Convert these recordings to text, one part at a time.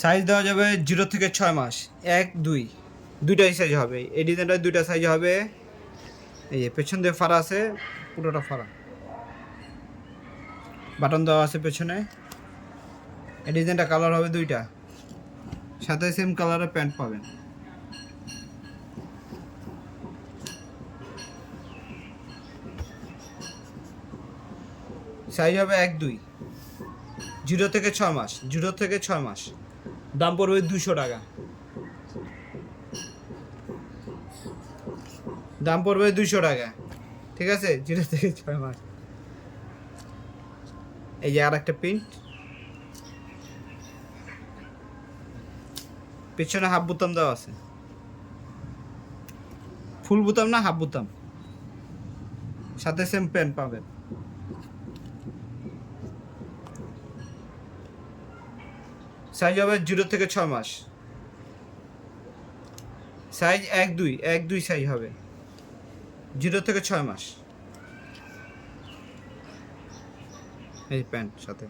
Size দেওয়া যাবে 0 থেকে 6 মাস, 1 2 দুইটাই সাইজ হবে। এই ডিজাইনটা দুইটা সাইজ হবে। এই পেছন দিয়ে ফাড়া আছে, পুরোটা ফাড়া, বাটন দেওয়া আছে পেছনে। এই ডিজাইনটা কালার হবে দুইটা, সাথে সেম কালারের প্যান্ট পাবেন। সাইজ হবে 1 2, 0 থেকে 6 মাস, 0 থেকে 6 মাস। দাম পড়বে 200 টাকা। দাম পড়বে 200 টাকা, ঠিক আছে? 0 থেকে 6 মাস। এই যে আর একটা প্রিন্ট, পেছনে হাফ বোতাম দেওয়া আছে, ফুল বোতাম না, হাফ বোতাম, সাথে সেম প্যান্ট পাবেন। সাইজ হবে 0 থেকে 6 মাস, সাইজ 1 2, 1 2 সাইজ হবে, 0 থেকে 6 মাস। এই প্যান্ট সাথে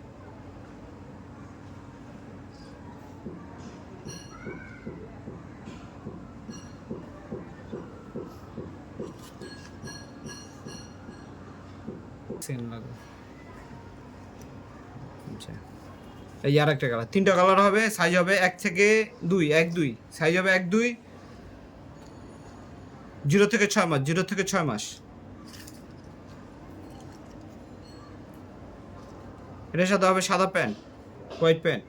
সেম লাগে। আচ্ছা, এই আর একটা কালার, তিনটা কালার হবে। সাইজ হবে 1 থেকে 2, 1 2 সাইজ হবে 1 2, 0 থেকে 6 মাস, 0 থেকে 6 মাস। এটার সাথে হবে সাদা প্যান্ট, হোয়াইট প্যান্ট।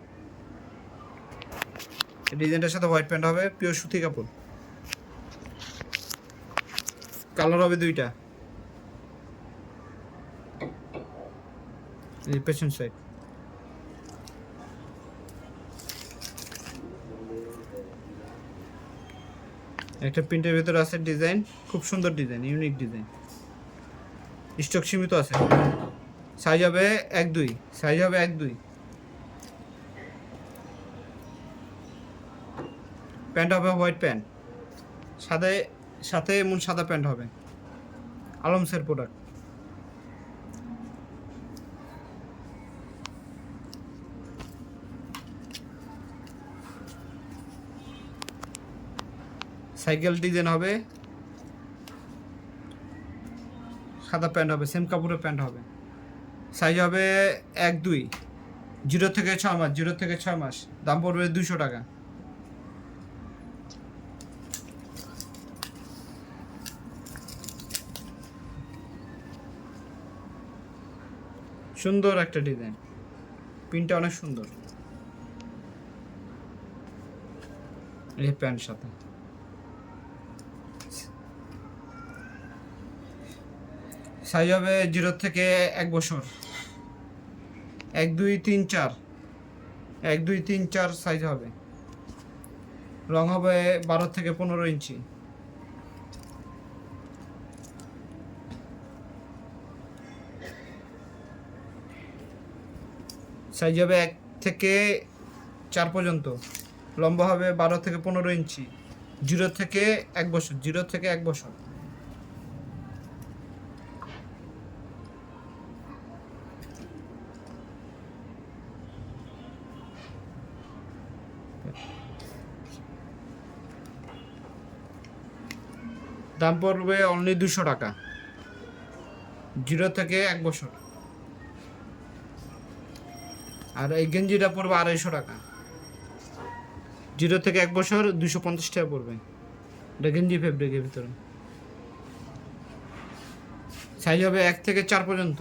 ডিজাইনটার সাথে হোয়াইট প্যান্ট হবে, পিওর সুতি কাপড়। কালার হবে দুইটা। এই পেছন সাইড, একটা প্রিন্টের ভিতরে আছে ডিজাইন, খুব সুন্দর ডিজাইন, ইউনিক ডিজাইন। স্টক সীমিত আছে। সাইজ হবে 1 2, সাইজ হবে 1 2। প্যান্ট হবে হোয়াইট প্যান্ট, সাথে সাথে এমন সাদা প্যান্ট হবে। আলমসের প্রোডাক্ট। সাইকেল ডিজাইন হবে, সাদা প্যান্ট হবে, সেম কাপড়ের প্যান্ট হবে। সাইজ হবে 1 2, 0 থেকে 6 মাস, 0 থেকে 6 মাস। দাম পড়বে 200 টাকা। সুন্দর একটা ডিজাইন, প্রিন্টটা অনেক সুন্দর। এই প্যান্ট সাথে সাইজ হবে 0 থেকে 1 বছর, 1 2 3 4, 1 2 3 4 সাইজ হবে। রং হবে 12 থেকে 15 ইঞ্চি। সাইজ হবে 1 থেকে 4 পর্যন্ত। লম্বা হবে 12 থেকে 15 ইঞ্চি। 0 থেকে 1 বছর, 0 থেকে 1 বছর। দাম পড়বে অনলি 200 টাকা, 0 থেকে 1 বছর। আর এই গেঞ্জিটা পড়বে 250 টাকা, 0 থেকে 1 বছর 250 টাকা পড়বে। এটা গেঞ্জি ফেব্রিকের ভিতরে। সাইজ হবে 1 থেকে 4 পর্যন্ত।